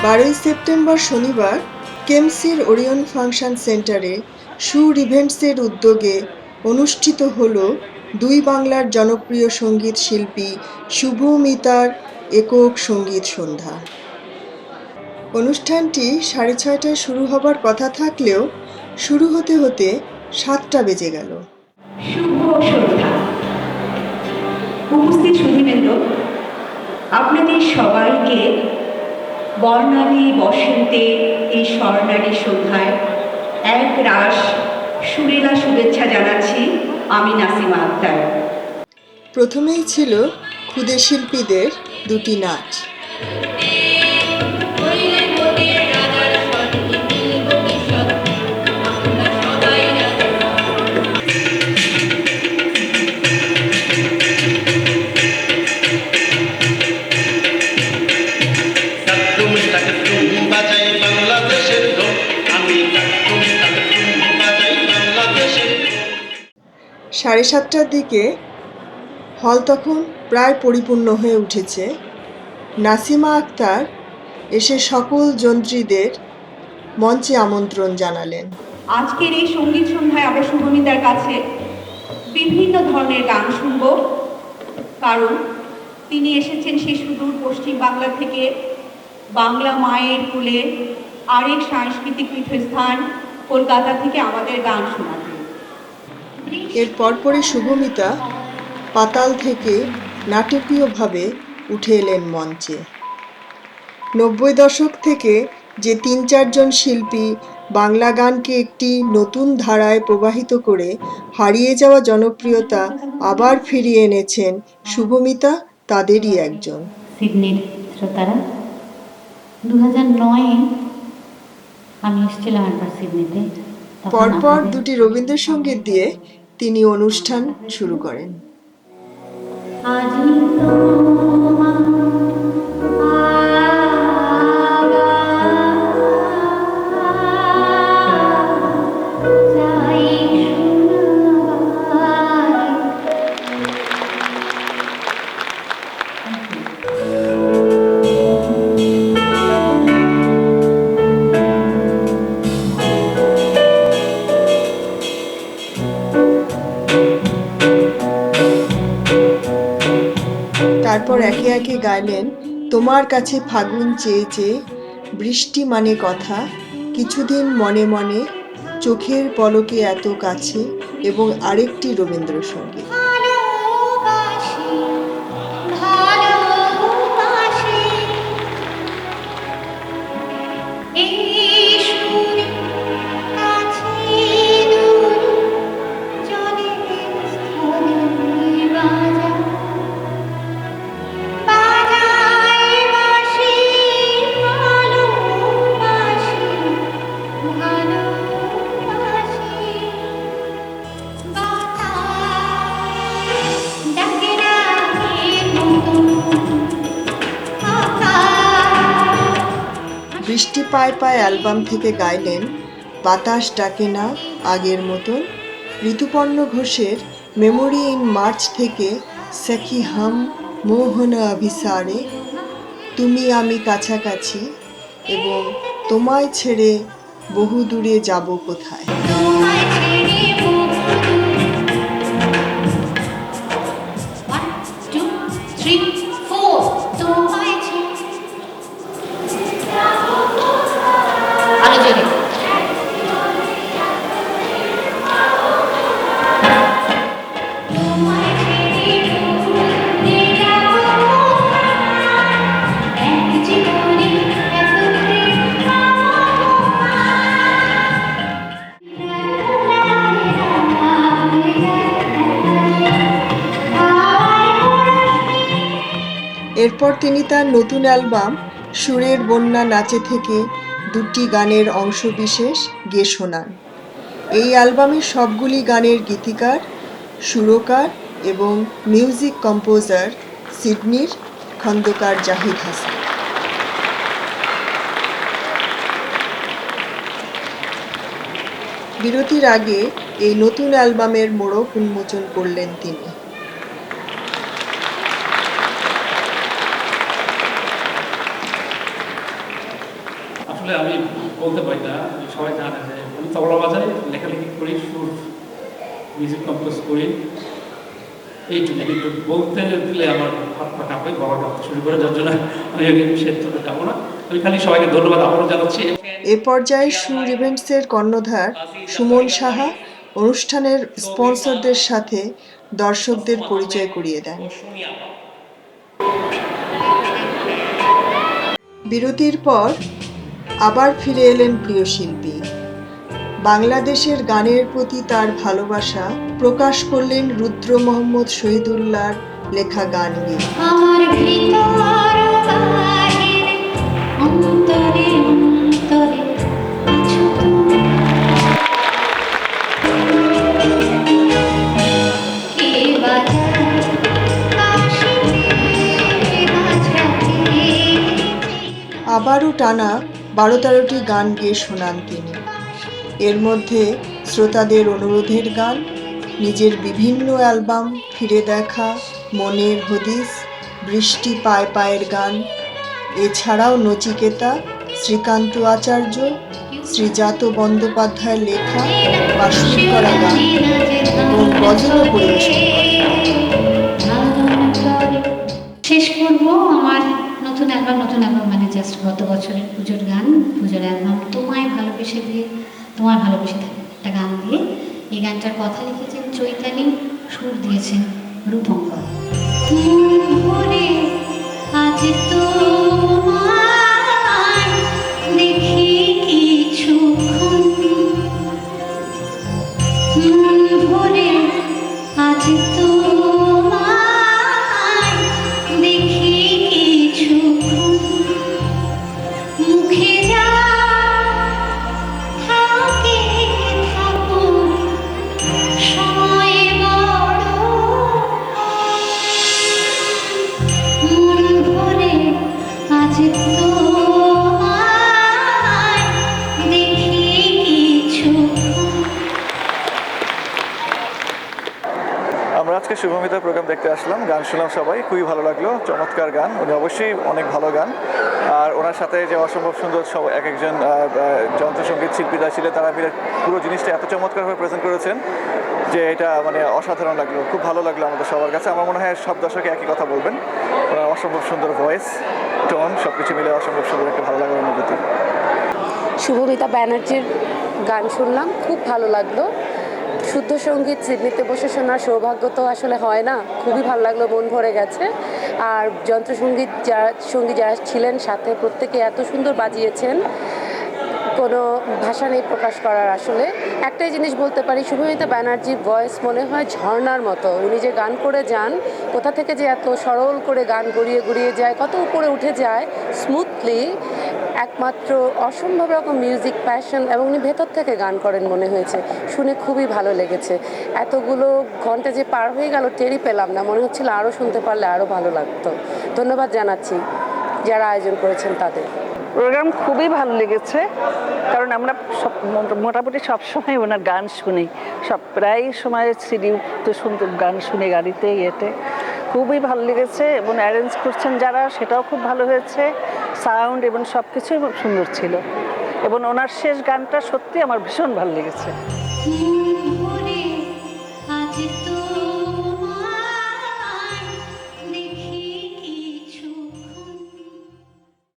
12ই September শনিবার কেমসির Orion function সেন্টারে সুর ইভেন্টসের উদ্যোগে অনুষ্ঠিত হল দুই বাংলার জনপ্রিয় সঙ্গীত শিল্পী শুভমিতার একক সঙ্গীত সন্ধ্যা। অনুষ্ঠানটি 6:30টায় শুরু হবার কথা থাকলেও শুরু হতে হতে 7টা বেজে গেল। শুভ সন্ধ্যা। উপস্থিত সুধীবৃন্দ, আপনাদের সবাইকে বর্ণালী বসন্তে এই স্বর্ণালী সন্ধ্যায় এক রাশ সুরেলা শুভেচ্ছা জানাচ্ছি আমি নাসিমা আক্তার। প্রথমেই ছিল ক্ষুদে শিল্পীদের দুটি নাচ। সাড়ে 7টার দিকে হল তখন প্রায় পরিপূর্ণ হয়ে উঠেছে। নাসিমা আক্তার এসে সকল যন্ত্রীদের মঞ্চে আমন্ত্রণ জানালেন। আজকের এই সঙ্গীত সন্ধ্যায় আমরা শুভমিতার কাছে বিভিন্ন ধরনের গান শুনব, কারণ তিনি এসেছেন সেই সুদূর পশ্চিম বাংলা থেকে বাংলা মায়ের কোলে আরেক সাংস্কৃতিক পীঠস্থান কলকাতা থেকে আমাদের গান শোনাতে। এর পরপরই শুভমিতা পাতাল থেকে নাটকীয়ভাবে উঠে এলেন মঞ্চে। 90 দশক থেকে যে 3-4 জন শিল্পী বাংলা গানকে একটি নতুন ধারায় প্রবাহিত করে হারিয়ে যাওয়া জনপ্রিয়তা আবার ফিরিয়ে এনেছেন শুভমিতা তাদেরই একজন। সিডনির শ্রোতারা, 2009-এ আমি এসেছিলাম একবার সিডনিতে। পরপর দুটি রবীন্দ্রসঙ্গীত দিয়ে তিনি অনুষ্ঠান শুরু করেন। তারপর একে একে গাইলেন তোমার কাছে ফাগুন চেয়ে চেয়ে, বৃষ্টি মানে কথা, কিছুদিন মনে মনে, চোখের পলকে এত কাছে এবং আরেকটি রবীন্দ্রসঙ্গীত। বৃষ্টি পায় পায় অ্যালবাম থেকে গাইলেন বাতাস ডাকে না আগের মতন, ঋতুপর্ণ ঘোষের মেমোরি ইন মার্চ থেকে সখী হাম মোহন অভিসারে, তুমি আমি কাছাকাছি এবং তোমায় ছেড়ে বহু দূরে যাব কোথায়। এরপর তিনি তার নতুন অ্যালবাম সুরের বন্যা নাচে থেকে দুটি গানের অংশবিশেষ গেয়ে শোনান। এই অ্যালবামের সবগুলি গানের গীতিকার, সুরকার এবং মিউজিক কম্পোজার সিডনির খন্দকার জাহিদ হাসান। বিরতির আগে এই নতুন অ্যালবামের মোড়ক উন্মোচন করলেন তিনি। আসলে আমি বলতে পারি না, সবাই জানে যে আমি তবলা বাজাই, লেখালেখি করি, সুর মিউজিক কম্পোজ করি, এইটুকু। কিন্তু বলতে দিলে আমার হাত পা কাঁপে, গলা কাঁপতে শুরু করে, যার জন্য আমি সেটা যাবো না। আমি খালি সবাইকে ধন্যবাদ আবারও জানাচ্ছি। এ পর্যায়ে সুর ইভেন্টসের কর্ণধার সুমন সাহা অনুষ্ঠানের স্পন্সরদের সাথে দর্শকদের পরিচয় করিয়ে দেন। বিরতির পর আবার ফিরে এলেন প্রিয় শিল্পী। বাংলাদেশের গানের প্রতি তার ভালোবাসা প্রকাশ করলেন রুদ্র মোহাম্মদ শহীদুল্লাহর লেখা গান নিয়ে। আমার ভিতর বাহির অন্তরে অন্তরে আছো তুমি। কে বাজায় বাঁশিতে মাঝরাতে। আবারও টানা 12-13টি গান গেয়ে শোনান তিনি। এর মধ্যে শ্রোতাদের অনুরোধের গান, নিজের বিভিন্ন অ্যালবাম ফিরে দেখা, মনের হদিস, বৃষ্টি পায় পায়ের গান, এছাড়াও নচিকেতা, শ্রীকান্ত আচার্য, শ্রীজাত বন্দ্যোপাধ্যায়ের লেখা বা সুর করা গান এবং গজলও পরিবেশন করেন। শেষ করবো আমার নতুন অ্যালবাম মানে জাস্ট গত বছরের পুজোর গান, পুজোর অ্যালবাম তোমায় ভালোবেসে দিয়ে, তোমায় ভালোবেসে থাকি একটা গান দিয়ে। এই গানটার কথা লিখেছেন চৈতালি, সুর দিয়েছেন রূপঙ্কর। ভোরে আজ তোমায় দেখি কিছুক্ষণ, ভোরে আজ তোমায় দেখি কিছুক্ষণ, মুখে যা থাকে থাকুক সময় বড়, মন ভরে আজ তোমায় দেখি কিছুক্ষণ। আমরা আজকে শুভমিতার প্রোগ্রাম দেখতে আসলাম, গান শুনলাম সবাই, খুবই ভালো লাগলো, চমৎকার গান, উনি অবশ্যই অনেক ভালো গান। আর ওনার সাথে যে অসম্ভব সুন্দর সব এক একজন যন্ত্রসঙ্গীত শিল্পীরা ছিলেন, তারা মিলে পুরো জিনিসটা এত চমৎকারভাবে প্রেজেন্ট করেছেন যে এটা মানে অসাধারণ লাগলো, খুব ভালো লাগলো আমাদের সবার কাছে। আমার মনে হয় সব দর্শকে একই কথা বলবেন, ওনার অসম্ভব সুন্দর ভয়েস, টোন সব কিছু মিলে অসম্ভব সুন্দর একটা ভালো লাগার অনুভূতি। শুভমিতা ব্যানার্জির গান শুনলাম, খুব ভালো লাগলো। শুদ্ধ সঙ্গীত সিডনিতে বসে শোনার সৌভাগ্য তো আসলে হয় না, খুবই ভালো লাগলো, মন ভরে গেছে। আর যন্ত্রসঙ্গীত যারা ছিলেন সাথে, প্রত্যেকে এত সুন্দর বাজিয়েছেন, কোনো ভাষা নেই প্রকাশ করার। আসলে একটাই জিনিস বলতে পারি, শুভমিতা ব্যানার্জির ভয়েস মনে হয় ঝর্ণার মতো। উনি যে গান করে যান, কোথা থেকে যে এত সরল করে গান গড়িয়ে গড়িয়ে যায়, কত উপরে উঠে যায় স্মুথলি, একমাত্র অসম্ভব রকম মিউজিক প্যাশন, এবং উনি ভেতর থেকে গান করেন মনে হয়েছে, শুনে খুবই ভালো লেগেছে। এতগুলো ঘন্টা যে পার হয়ে গেল টেরই পেলাম না, মনে হচ্ছিল আরও শুনতে পারলে আরও ভালো লাগতো। ধন্যবাদ জানাচ্ছি যারা আয়োজন করেছেন তাদের। প্রোগ্রাম খুবই ভালো লেগেছে, কারণ আমরা মোটামুটি সবসময় ওনার গান শুনি, প্রায় সময় সিডিতে শুনতে গান শুনি, গাড়িতে ইয়েতে। খুবই ভালো লেগেছে, এবং অ্যারেঞ্জ করছেন যারা, সেটাও খুব ভালো হয়েছে। সাউন্ড এবং সব কিছুই খুব সুন্দর ছিল, এবং ওনার শেষ গানটা সত্যি আমার ভীষণ ভালো লেগেছে।